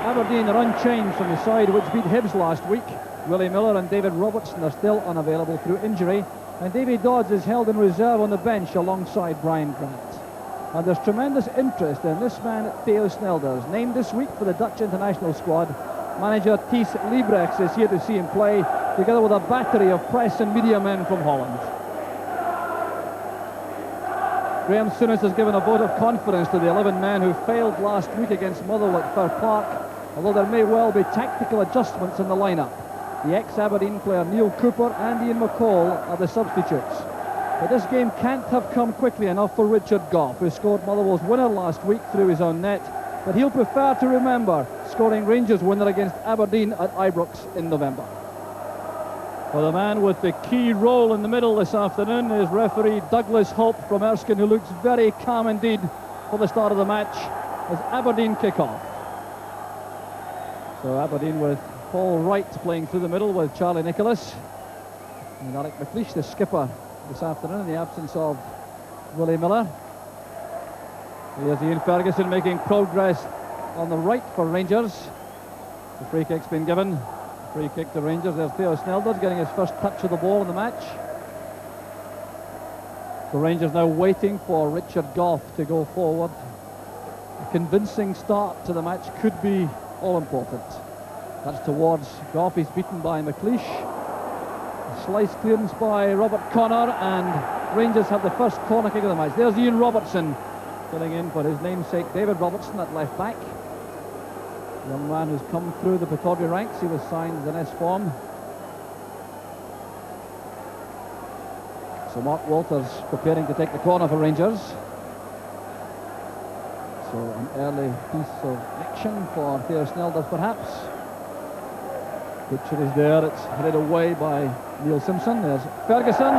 Aberdeen are unchanged from the side which beat Hibs last week. Willie Miller and David Robertson are still unavailable through injury, and Davy Dodds is held in reserve on the bench alongside Brian Grant. And there's tremendous interest in this man, Theo Snelders, named this week for the Dutch international squad. Manager Thies Liebrechts is here to see him play, together with a battery of press and media men from Holland. Graham Souness has given a vote of confidence to the 11 men who failed last week against Motherwell at Fir Park, although there may well be tactical adjustments in the lineup. The ex-Aberdeen player Neil Cooper and Ian McCall are the substitutes. But this game can't have come quickly enough for Richard Gough, who scored Motherwell's winner last week through his own net, but he'll prefer to remember scoring Rangers' winner against Aberdeen at Ibrox in November. Well, the man with the key role in the middle this afternoon is referee Douglas Hope from Erskine, who looks very calm indeed for the start of the match as Aberdeen kick off. So Aberdeen with Paul Wright playing through the middle with Charlie Nicholas, and Alec McLeish, the skipper, this afternoon in the absence of Willie Miller. Here's Ian Ferguson making progress on the right for Rangers. The free kick's been given. Free kick to Rangers. There's Theo Snelders getting his first touch of the ball in the match. The Rangers now waiting for Richard Gough to go forward. A convincing start to the match could be all important. That's towards Gough. He's beaten by McLeish. A slice clearance by Robert Connor, and Rangers have the first corner kick of the match. There's Ian Robertson filling in for his namesake David Robertson at left back. The young man who's come through the Pittodrie ranks. He was signed as an S form. So Mark Walters preparing to take the corner for Rangers. So an early piece of action for Theo Snelders perhaps. Picture is there, it's headed away by Neil Simpson. There's Ferguson.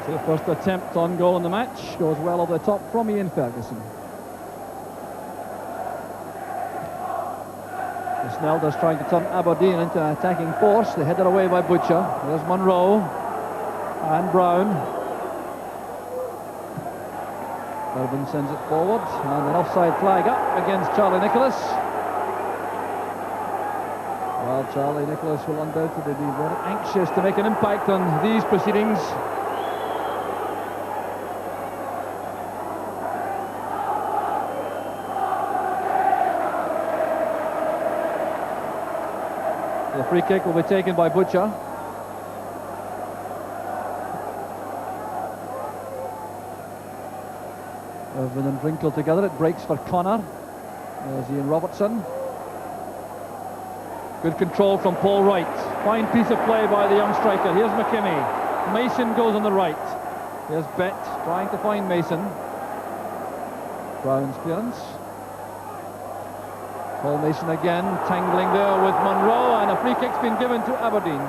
So the first attempt on goal in the match goes well over the top from Ian Ferguson. So Snelders trying to turn Aberdeen into an attacking force. They headed away by Butcher. There's Monroe and Brown. Irvin sends it forward, and an offside flag up against Charlie Nicholas. Well, Charlie Nicholas will undoubtedly be very anxious to make an impact on these proceedings. The free kick will be taken by Butcher. Irvin and Drinkle together. It breaks for Connor. There's Ian Robertson. Good control from Paul Wright. Fine piece of play by the young striker. Here's McKimmie. Mason goes on the right. Here's Bett trying to find Mason. Brown's clearance. Paul Mason again, tangling there with Monroe, and a free kick's been given to Aberdeen.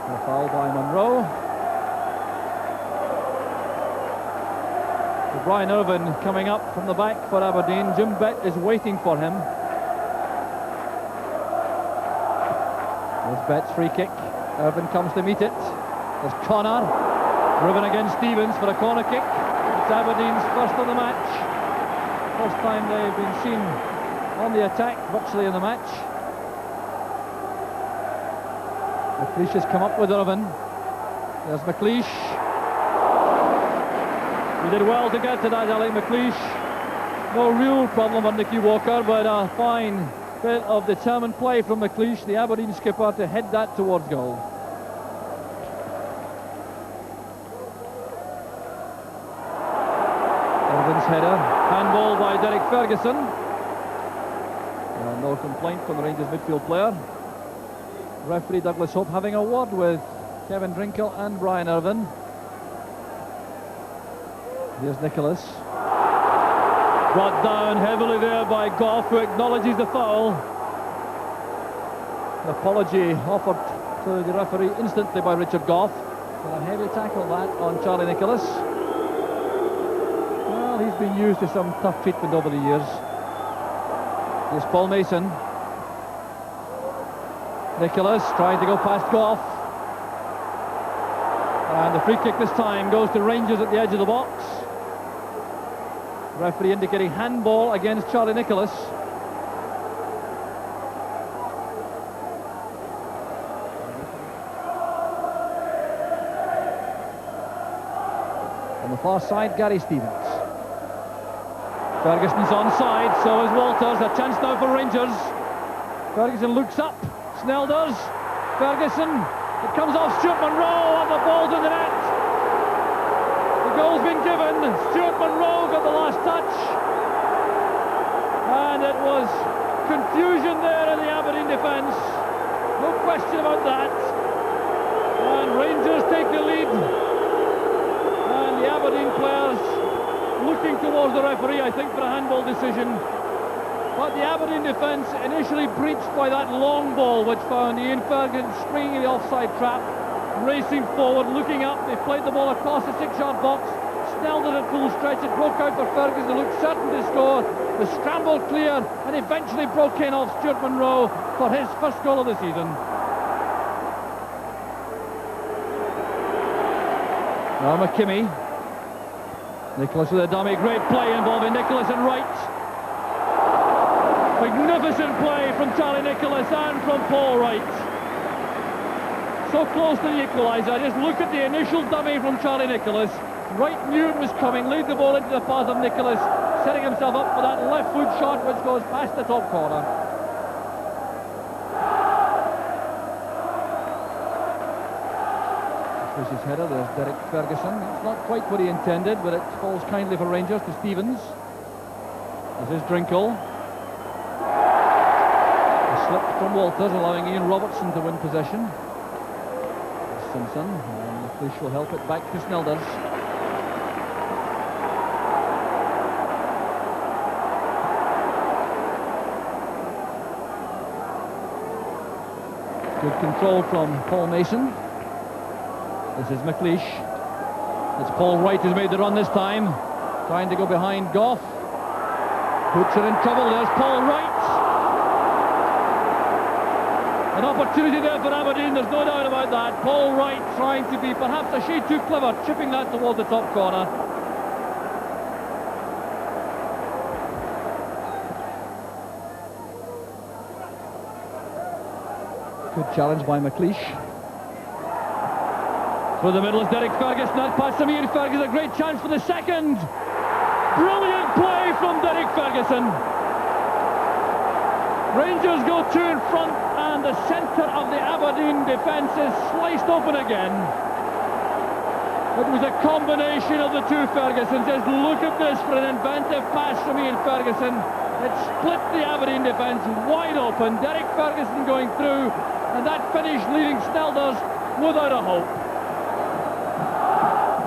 A foul by Monroe. So Brian Irvin coming up from the back for Aberdeen. Jim Bett is waiting for him. There's Bett's free kick. Irvin comes to meet it. There's Connor, driven against Stevens for a corner kick. It's Aberdeen's first of the match. First time they've been seen on the attack virtually in the match. McLeish has come up with Irvin. There's McLeish. He did well to get to that, Alec McLeish. No real problem on Nicky Walker, but a fine bit of determined play from McLeish, the Aberdeen skipper, to head that towards goal. Irvin's header, handball by Derek Ferguson. No complaint from the Rangers midfield player. Referee Douglas Hope having a word with Kevin Drinkle and Brian Irvin. Here's Nicholas. Brought down heavily there by Gough, who acknowledges the foul. An apology offered to the referee instantly by Richard Gough. And a heavy tackle that on Charlie Nicholas. Well, he's been used to some tough treatment over the years. Here's Paul Mason. Nicholas trying to go past Gough. And the free kick this time goes to Rangers at the edge of the box. Referee indicating handball against Charlie Nicholas. On the far side, Gary Stevens. Ferguson's onside, so is Walters. A chance now for Rangers. Ferguson looks up. Snell does. Ferguson. It comes off Stuart Monroe, and the ball to the net. The goal's been given. Stuart Monroe got the last touch. And it was confusion there in the Aberdeen defence. No question about that. And Rangers take the lead. And the Aberdeen players looking towards the referee, I think, for a handball decision. But the Aberdeen defence initially breached by that long ball, which found Ian Ferguson springing in the offside trap, racing forward, looking up. They played the ball across the 6-yard box. Snell did it full stretch. It broke out for Ferguson, who looked certain to score. The scramble clear, and eventually broke in off Stuart Monroe for his first goal of the season. Now McKimmie. Nicholas with a dummy, great play involving Nicholas and Wright. Magnificent play from Charlie Nicholas and from Paul Wright. So close to the equaliser. Just look at the initial dummy from Charlie Nicholas. Wright knew it was coming, laid the ball into the path of Nicholas, setting himself up for that left foot shot which goes past the top corner. This is his header. There's Derek Ferguson. It's not quite what he intended, but it falls kindly for Rangers to Stevens. This is Drinkle. A slip from Walters, allowing Ian Robertson to win possession. Simpson, and the police will help it back to Snelders. Good control from Paul Mason. This is McLeish. It's Paul Wright who's made the run this time. Trying to go behind Goff. Puts her in trouble. There's Paul Wright. An opportunity there for Aberdeen, there's no doubt about that. Paul Wright trying to be perhaps a shade too clever, chipping that towards the top corner. Good challenge by McLeish. Through the middle is Derek Ferguson, that pass to Ian Ferguson, a great chance for the second. Brilliant play from Derek Ferguson. Rangers go two in front, and the centre of the Aberdeen defence is sliced open again. It was a combination of the two Fergusons. Just look at this for an inventive pass from Ian Ferguson. It split the Aberdeen defence wide open. Derek Ferguson going through, and that finish leaving Snelders without a hope.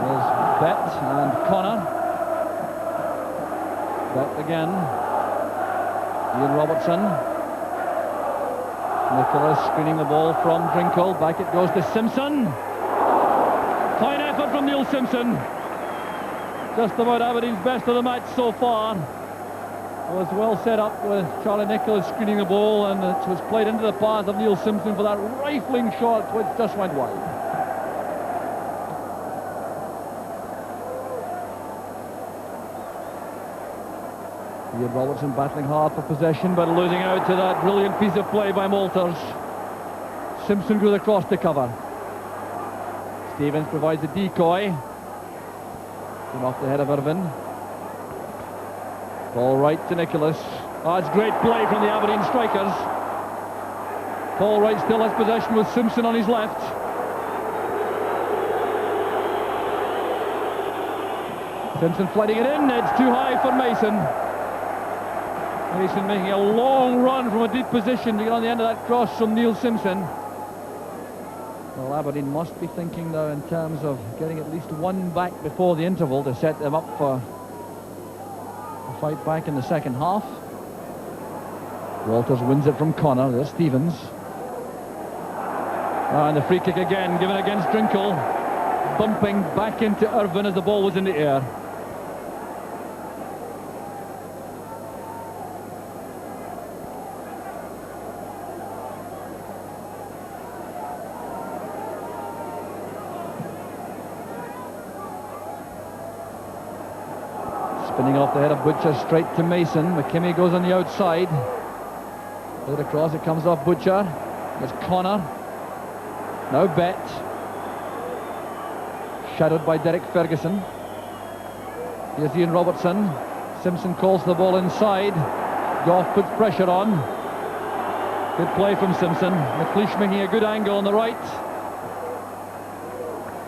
There's Bet and Connor. Bet again. Ian Robertson. Nicholas screening the ball from Drinkle. Back it goes to Simpson. Fine effort from Neil Simpson. Just about Aberdeen's best of the match so far. Was well set up with Charlie Nicholas screening the ball, and it was played into the path of Neil Simpson for that rifling shot which just went wide. Ian Robertson battling hard for possession, but losing out to that brilliant piece of play by Walters. Simpson goes across to cover. Stevens provides a decoy. Came off the head of Irvin. Ball right to Nicholas. Oh, it's great play from the Aberdeen strikers. Paul Wright still has possession with Simpson on his left. Simpson flooding it in. It's too high for Mason. Mason making a long run from a deep position to get on the end of that cross from Neil Simpson. Well, Aberdeen must be thinking now in terms of getting at least one back before the interval to set them up for a fight back in the second half. Walters wins it from Connor. There's Stevens. And the free kick again given against Drinkle. Bumping back into Irvin as the ball was in the air. Spinning off the head of Butcher straight to Mason. McKimmie goes on the outside. Played across, it comes off Butcher. There's Connor. Now Bet. Shadowed by Derek Ferguson. Here's Ian Robertson. Simpson calls the ball inside. Goff puts pressure on. Good play from Simpson. McLeish making a good angle on the right.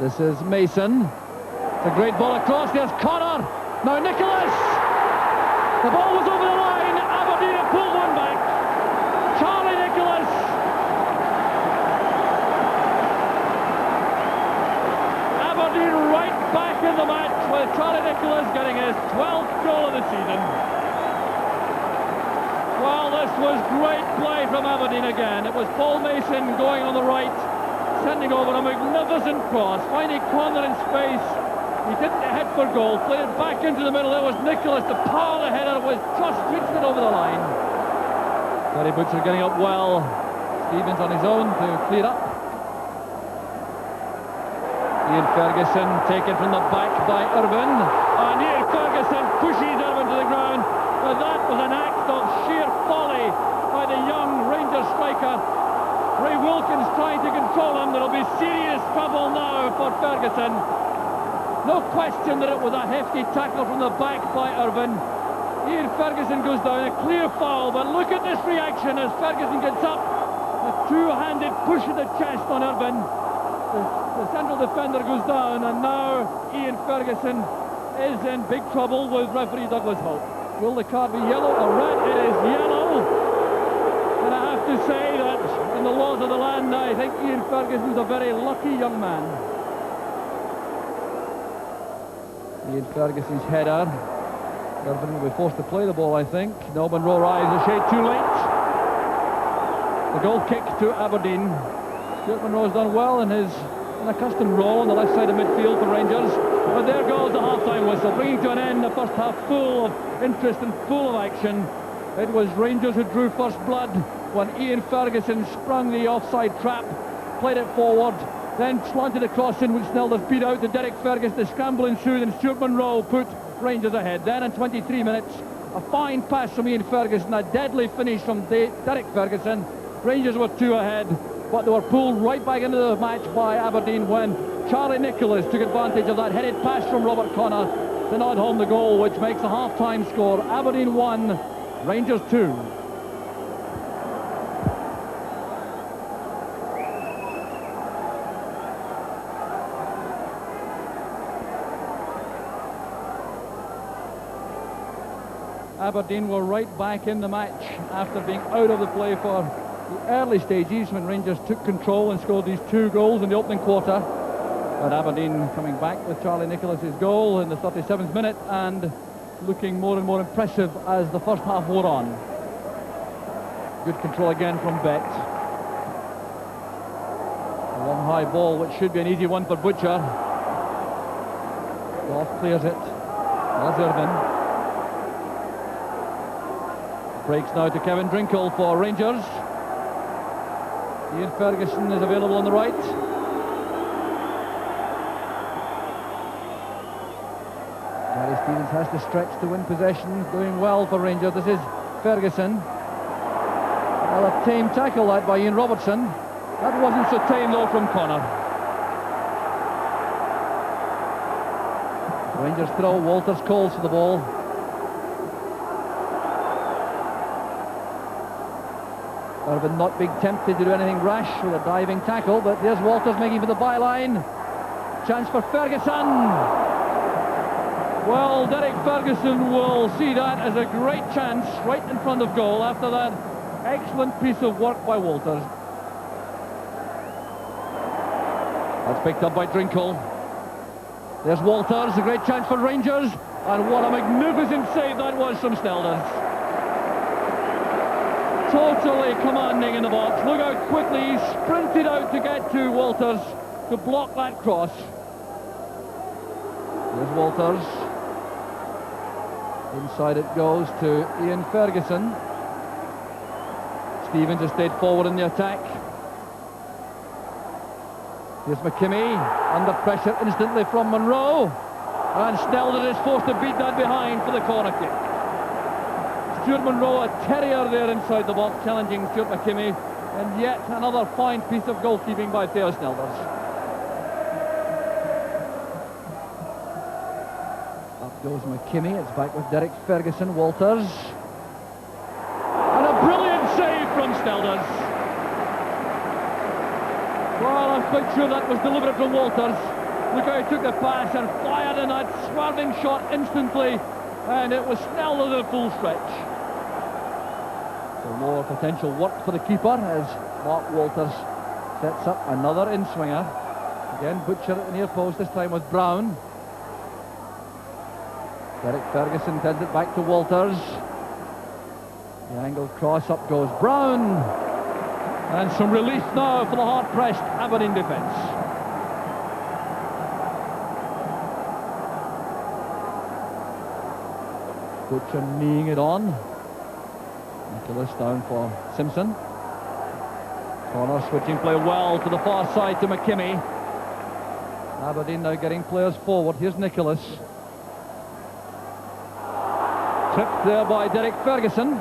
This is Mason. It's a great ball across. There's Connor. Now Nicholas. The ball was over the line. Aberdeen have pulled one back. Charlie Nicholas. Aberdeen right back in the match with Charlie Nicholas getting his 12th goal of the season. Well, this was great play from Aberdeen again. It was Paul Mason going on the right, sending over a magnificent cross, finding Connor in space. He didn't head for goal, played it back into the middle. It was Nicholas, the power of the header was just reached it over the line. Gary Butcher getting up well. Stevens on his own to clear up. Ian Ferguson taken from the back by Irvin. And Ian Ferguson pushes Irvin to the ground. Now that was an act of sheer folly by the young Rangers striker. Ray Wilkins trying to control him. There'll be serious trouble now for Ferguson. No question that it was a hefty tackle from the back by Irvin. Ian Ferguson goes down, a clear foul, but look at this reaction as Ferguson gets up. A two-handed push of the chest on Irvin. The central defender goes down, and now Ian Ferguson is in big trouble with referee Douglas Hope. Will the card be yellow or red? It is yellow. And I have to say that in the laws of the land, I think Ian Ferguson's a very lucky young man. Ian Ferguson's header. Irvin will be forced to play the ball, I think. No, Monroe arrives a shade too late. The goal kick to Aberdeen. Stuart Monroe's done well in his unaccustomed role on the left side of midfield for Rangers. But there goes the half-time whistle, bringing to an end the first half full of interest and full of action. It was Rangers who drew first blood when Ian Ferguson sprung the offside trap, played it forward, then slanted across in which Snelders beat out to Derek Ferguson. The scramble ensued and Stuart Monroe put Rangers ahead. Then in 23 minutes, a fine pass from Ian Ferguson, a deadly finish from Derek Ferguson. Rangers were 2 ahead, but they were pulled right back into the match by Aberdeen when Charlie Nicholas took advantage of that headed pass from Robert Connor to nod home the goal, which makes the half-time score Aberdeen 1, Rangers 2. Aberdeen were right back in the match after being out of the play for the early stages when Rangers took control and scored these 2 goals in the opening quarter. But Aberdeen coming back with Charlie Nicholas's goal in the 37th minute and looking more and more impressive as the first half wore on. Good control again from Bet. A long high ball which should be an easy one for Butcher. Goff clears it. There's Irvin. Breaks now to Kevin Drinkle for Rangers. Ian Ferguson is available on the right. Gary Stevens has to stretch to win possession, doing well for Rangers. This is Ferguson. Well, a tame tackle that by Ian Robertson. That wasn't so tame though from Connor. Rangers throw. Walters calls for the ball. Irvin not being tempted to do anything rash with a diving tackle, but there's Walters making for the byline. Chance for Ferguson. Well, Derek Ferguson will see that as a great chance right in front of goal after that excellent piece of work by Walters. That's picked up by Drinkle. There's Walters, a great chance for Rangers, and what a magnificent save that was from Snelders. Totally commanding in the box. Look how quickly he sprinted out to get to Walters to block that cross. There's Walters. Inside it goes to Ian Ferguson. Stevens has stayed forward in the attack. Here's McKimmie, under pressure instantly from Monroe. And Sneldon is forced to beat that behind for the corner kick. Stuart Monroe, a terrier there inside the box, challenging Stuart McKimmie. And yet another fine piece of goalkeeping by Theo Snelders. Up goes McKimmie, it's back with Derek Ferguson, Walters. And a brilliant save from Snelders. Well, I'm quite sure that was deliberate from Walters. Look how he took the pass and fired in that swerving shot instantly. And it was Snelders at full stretch. So more potential work for the keeper as Mark Walters sets up another in-swinger. Again, Butcher at the near post, this time with Brown. Derek Ferguson sends it back to Walters. The angled cross, up goes Brown. And some relief now for the hard-pressed Aberdeen defence. Butcher kneeing it on. Nicholas down for Simpson. Corner switching play well to the far side to McKimmie. Aberdeen now getting players forward. Here's Nicholas. Tripped there by Derek Ferguson.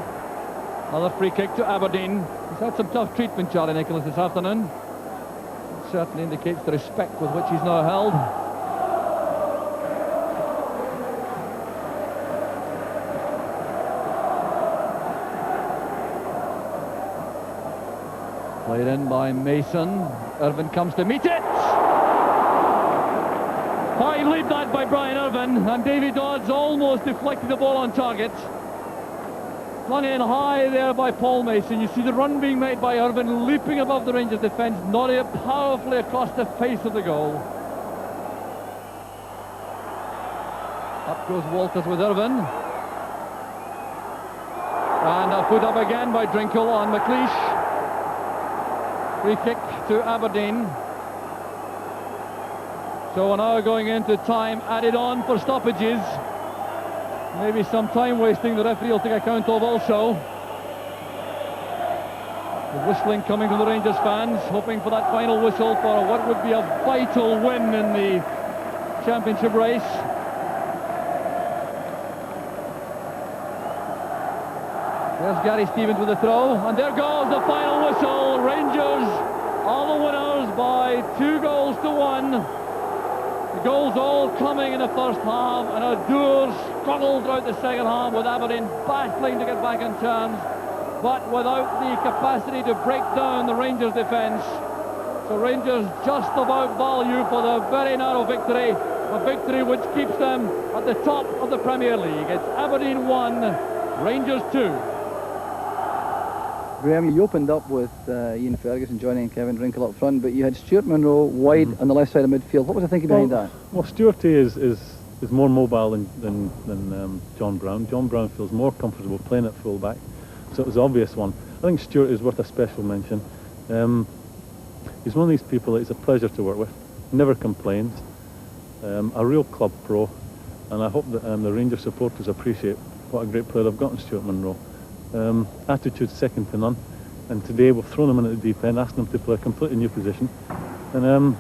Another free kick to Aberdeen. He's had some tough treatment, Charlie Nicholas, this afternoon. It certainly indicates the respect with which he's now held. Played in by Mason. Irvin comes to meet it. High lead that by Brian Irvin, and Davy Dodds almost deflected the ball on target. Flung in high there by Paul Mason. You see the run being made by Irvin, leaping above the Rangers defence, nodding it powerfully across the face of the goal. Up goes Walters with Irvin. And a foot up again by Drinkle on McLeish. Free kick to Aberdeen. So we're now going into time added on for stoppages. Maybe some time wasting the referee will take account of also. The whistling coming from the Rangers fans, hoping for that final whistle for what would be a vital win in the championship race. There's Gary Stevens with the throw, and there goes the final whistle. Rangers are the winners by 2-1. The goals all coming in the first half, and Adair struggled throughout the second half with Aberdeen battling to get back in terms, but without the capacity to break down the Rangers defence. So Rangers just about value for the very narrow victory, a victory which keeps them at the top of the Premier League. It's Aberdeen 1, Rangers 2. Graham, you opened up with Ian Ferguson joining Kevin Drinkle up front, but you had Stuart Monroe wide on the left side of midfield. What was the thinking behind that? Well, Stuart is more mobile than John Brown. John Brown feels more comfortable playing at full-back, so it was an obvious one. I think Stuart is worth a special mention. He's one of these people that is a pleasure to work with, never complains, a real club pro, and I hope that the Rangers supporters appreciate what a great player they've got in Stuart Monroe. Attitude second to none, and today we've thrown him into the deep end, asking him to play a completely new position, and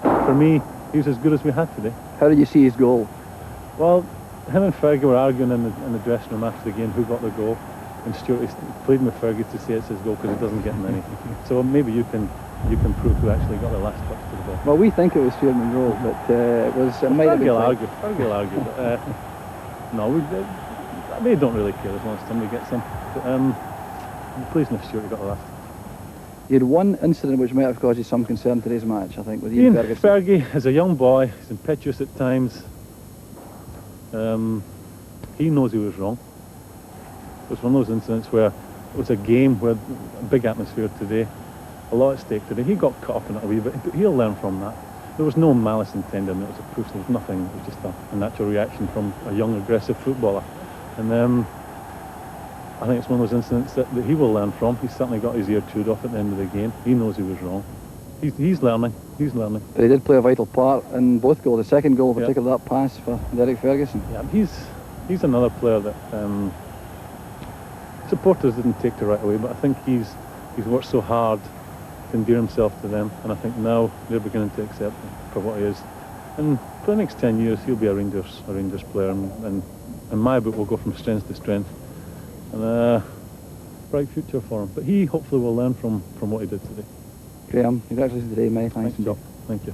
for me he was as good as we had today. How did you see his goal? Well, him and Fergie were arguing in the dressing room after the game who got the goal, and Stuart is pleading with Fergie to say it's his goal because he doesn't get many. So maybe you can prove who actually got the last touch to the ball. Well, we think it was Stuart Monroe, but it might have been. Fergie will argue, but no, they don't really care as long as somebody gets them. But I'm pleased if Stuart got the last. You had one incident which might have caused you some concern today's match, I think, with Ian Ferguson. Fergie is a young boy, he's impetuous at times. He knows he was wrong. It was one of those incidents where it was a game with a big atmosphere today, a lot at stake today. He got caught up in it a wee bit, but he'll learn from that. There was no malice intended, and it was a push, there was nothing, it was just a natural reaction from a young, aggressive footballer. And I think it's one of those incidents that he will learn from. He's certainly got his ear chewed off at the end of the game. He knows he was wrong. He's learning. But he did play a vital part in both goals. The second goal, particularly that pass for Derek Ferguson. Yeah, he's another player that supporters didn't take to right away, but I think he's worked so hard to endear himself to them, and I think now they're beginning to accept him for what he is. And for the next 10 years, he'll be a Rangers player, and in my book, will go from strength to strength, and a bright future for him. But he hopefully will learn from what he did today. Graham, congratulations today, many thanks. Thanks, Joe. Thank you.